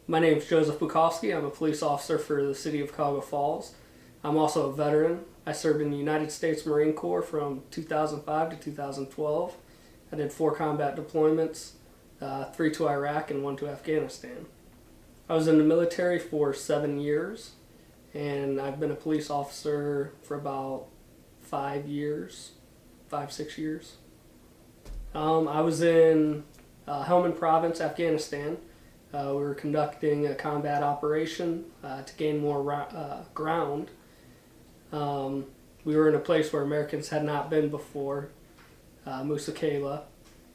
My name is Joseph Bukoffsky. I'm a police officer for the city of Cuyahoga Falls. I'm also a veteran. I served in the United States Marine Corps from 2005 to 2012. I did 4 combat deployments, 3 to Iraq and 1 to Afghanistan. I was in the military for 7 years, and I've been a police officer for about 5 years, 6 years. I was in Helmand Province, Afghanistan. We were conducting a combat operation to gain more ground. We were in a place where Americans had not been before, Musa Kayla,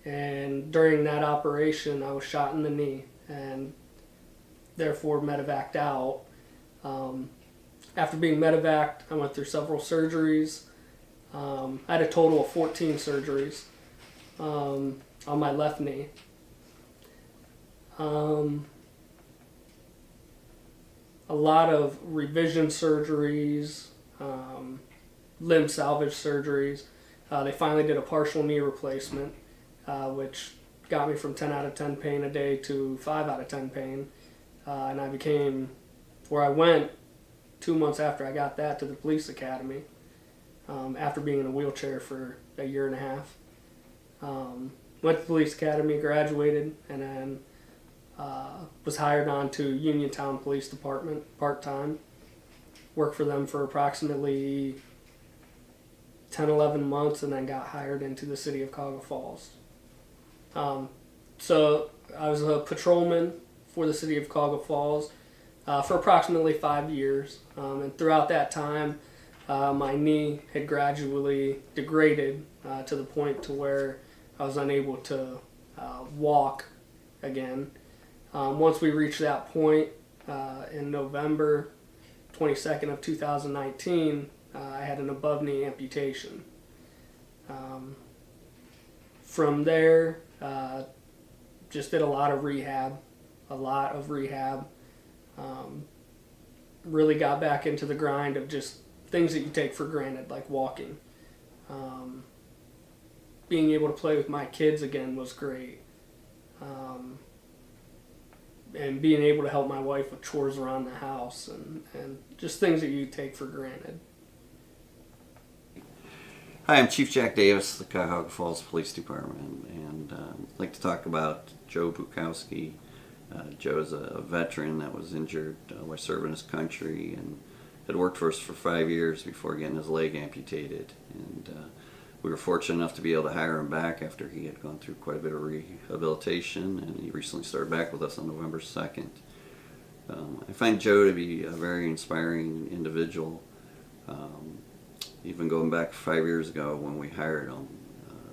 and during that operation I was shot in the knee and therefore medevaced out. After being medevaced, I went through several surgeries. I had a total of 14 surgeries on my left knee. A lot of revision surgeries, limb salvage surgeries. They finally did a partial knee replacement, which got me from 10 out of 10 pain a day to 5 out of 10 pain. And I became, where I went 2 months after I got that, to the police academy, after being in a wheelchair for a year and a half. Went to the police academy, graduated, and then was hired on to Uniontown Police Department part-time. Worked for them for approximately 10-11 months, and then got hired into the city of Cuyahoga Falls. So I was a patrolman for the city of Cuyahoga Falls for approximately 5 years, and throughout that time my knee had gradually degraded to the point to where I was unable to walk again. Once we reached that point in November 22nd of 2019, I had an above knee amputation. From there, just did a lot of rehab. Really got back into the grind of just things that you take for granted, like walking. Being able to play with my kids again was great. And being able to help my wife with chores around the house and just things that you take for granted. Hi, I'm Chief Jack Davis, the Cuyahoga Falls Police Department, and I'd like to talk about Joe Bukoffsky. Joe is a veteran that was injured while serving his country and had worked for us for 5 years before getting his leg amputated. And we were fortunate enough to be able to hire him back after he had gone through quite a bit of rehabilitation, and he recently started back with us on November 2nd. I find Joe to be a very inspiring individual. Even going back 5 years ago when we hired him,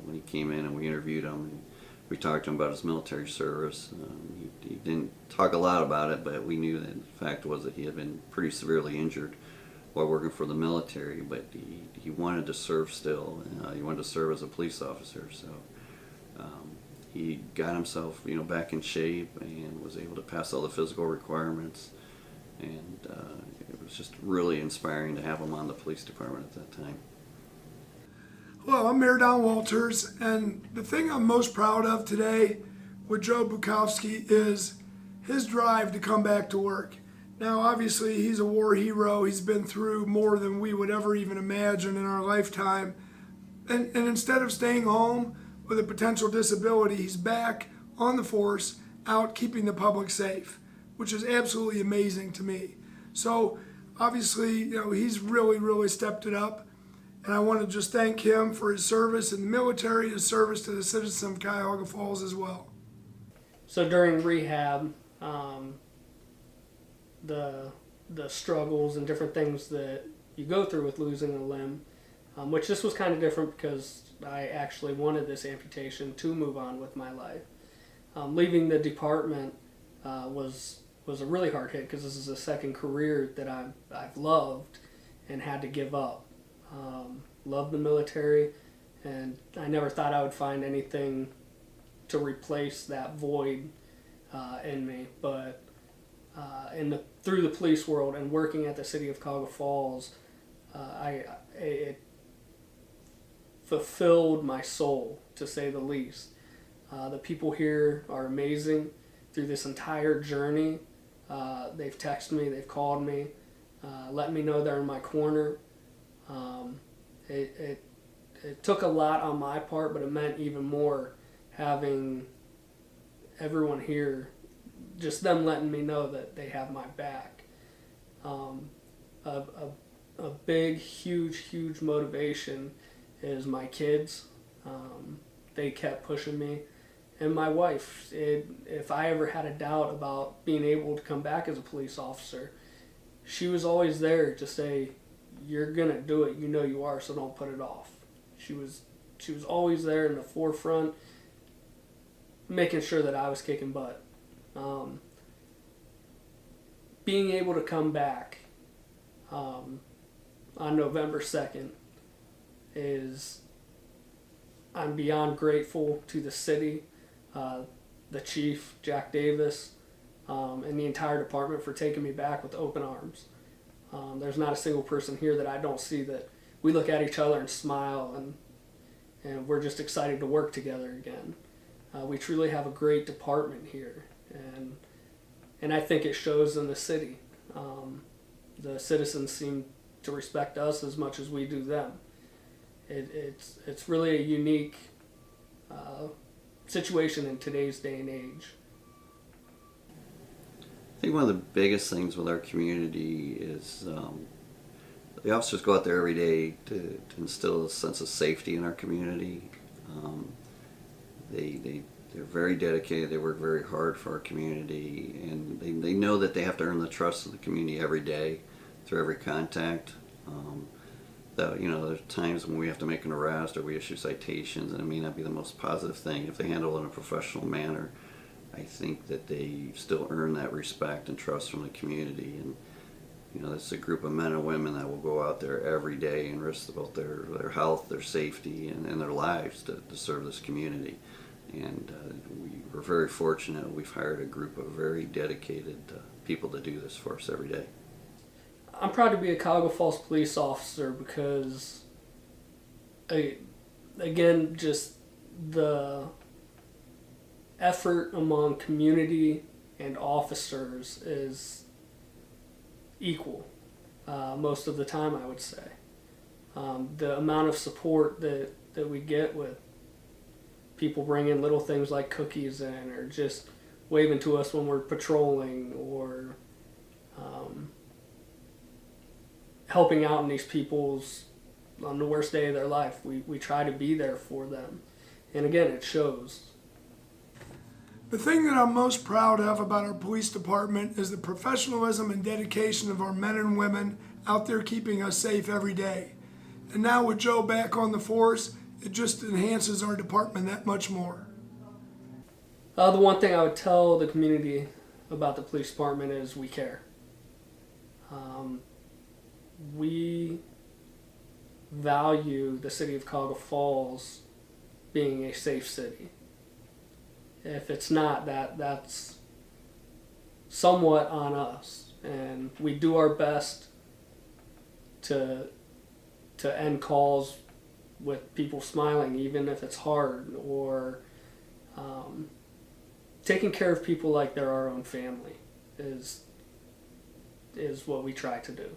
when he came in and we interviewed him, and we talked to him about his military service. He didn't talk a lot about it, but we knew that the fact was that he had been pretty severely injured while working for the military, but he wanted to serve still. He wanted to serve as a police officer, so he got himself back in shape and was able to pass all the physical requirements, and it was just really inspiring to have him on the police department at that time. Hello, I'm Mayor Don Walters, and the thing I'm most proud of today with Joe Bukoffsky is his drive to come back to work. Now, obviously, he's a war hero. He's been through more than we would ever even imagine in our lifetime. And instead of staying home with a potential disability, he's back on the force, out keeping the public safe, which is absolutely amazing to me. So, obviously, he's really stepped it up. And I want to just thank him for his service in the military, his service to the citizens of Cuyahoga Falls as well. So during rehab, the struggles and different things that you go through with losing a limb, which this was kind of different because I actually wanted this amputation to move on with my life. Leaving the department was a really hard hit because this is a second career that I've loved and had to give up. Loved the military, and I never thought I would find anything to replace that void in me, but through the police world and working at the city of Cuyahoga Falls, it fulfilled my soul, to say the least. The people here are amazing. Through this entire journey, They've texted me, they've called me, letting me know they're in my corner. It took a lot on my part, but it meant even more having everyone here, just them letting me know that they have my back. A big, huge motivation is my kids. They kept pushing me. And my wife, if I ever had a doubt about being able to come back as a police officer, she was always there to say, "You're gonna do it. You know you are, so don't put it off." She was always there in the forefront, making sure that I was kicking butt. Being able to come back on November 2nd I'm beyond grateful to the city, the chief, Jack Davis, and the entire department for taking me back with open arms. There's not a single person here that I don't see that we look at each other and smile, and we're just excited to work together again. We truly have a great department here, and I think it shows in the city. The citizens seem to respect us as much as we do them. It's really a unique situation in today's day and age. I think one of the biggest things with our community is the officers go out there every day to instill a sense of safety in our community. They're very dedicated. They work very hard for our community, and they know that they have to earn the trust of the community every day through every contact. There's times when we have to make an arrest or we issue citations, and it may not be the most positive thing. If they handle it in a professional manner, I think that they still earn that respect and trust from the community. And it's a group of men and women that will go out there every day and risk both their health, their safety, and their lives to serve this community. And we're very fortunate. We've hired a group of very dedicated people to do this for us every day. I'm proud to be a Cuyahoga Falls police officer because, again, just the effort among community and officers is equal most of the time, I would say. The amount of support that we get with people bringing little things like cookies in, or just waving to us when we're patrolling, or helping out in these people's on the worst day of their life. We try to be there for them, and again, it shows. The thing that I'm most proud of about our police department is the professionalism and dedication of our men and women out there keeping us safe every day. And now with Joe back on the force, it just enhances our department that much more. The one thing I would tell the community about the police department is we care. We value the city of Cuyahoga Falls being a safe city. If it's not, that's somewhat on us, and we do our best to end calls with people smiling, even if it's hard, or taking care of people like they're our own family is what we try to do.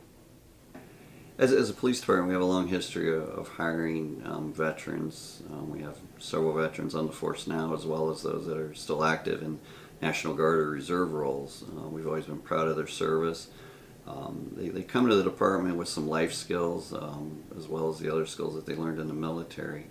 As a police department, we have a long history of hiring veterans. We have several veterans on the force now, as well as those that are still active in National Guard or Reserve roles. We've always been proud of their service. They come to the department with some life skills, as well as the other skills that they learned in the military.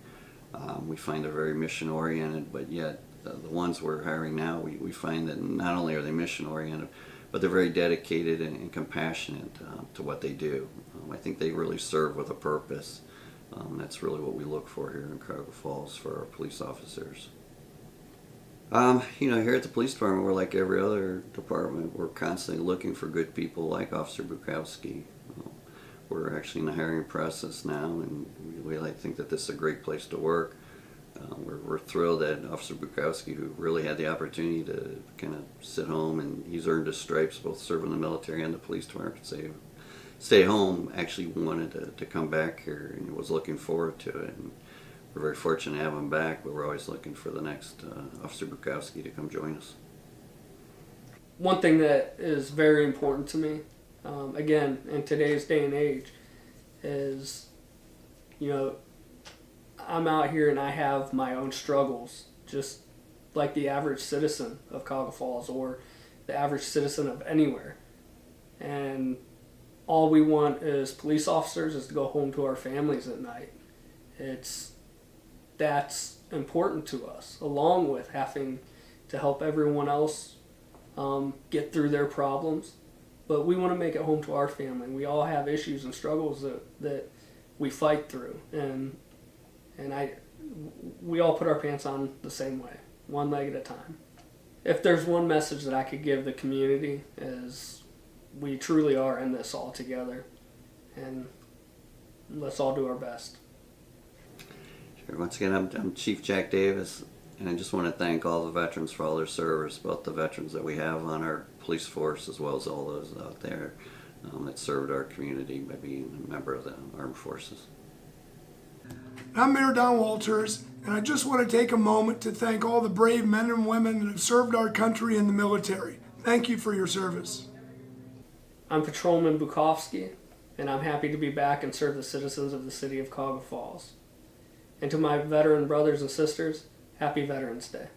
We find they're very mission-oriented, but yet the ones we're hiring now, we find that not only are they mission-oriented, but they're very dedicated and compassionate to what they do. I think they really serve with a purpose. That's really what we look for here in Cuyahoga Falls for our police officers. Here at the police department, we're like every other department. We're constantly looking for good people like Officer Bukoffsky. We're actually in the hiring process now, and we like to think that this is a great place to work. We're thrilled that Officer Bukoffsky, who really had the opportunity to kind of sit home, and he's earned his stripes both serving the military and the police department, stay home, actually wanted to come back here and was looking forward to it. And we're very fortunate to have him back, but we're always looking for the next Officer Bukoffsky to come join us. one thing that is very important to me, again, in today's day and age, is, you know, I'm out here and I have my own struggles, just like the average citizen of Cuyahoga Falls or the average citizen of anywhere. And all we want as police officers is to go home to our families at night. That's important to us, along with having to help everyone else get through their problems. But we want to make it home to our family. We all have issues and struggles that we fight through, and we all put our pants on the same way, one leg at a time. If there's one message that I could give the community, is we truly are in this all together, and let's all do our best. Sure. Once again, I'm Chief Jack Davis, and I just want to thank all the veterans for all their service, both the veterans that we have on our police force as well as all those out there that served our community by being a member of the armed forces. I'm Mayor Don Walters, and I just want to take a moment to thank all the brave men and women that have served our country in the military. Thank you for your service. I'm Patrolman Bukoffsky, and I'm happy to be back and serve the citizens of the city of Cuyahoga Falls. And to my veteran brothers and sisters, happy Veterans Day.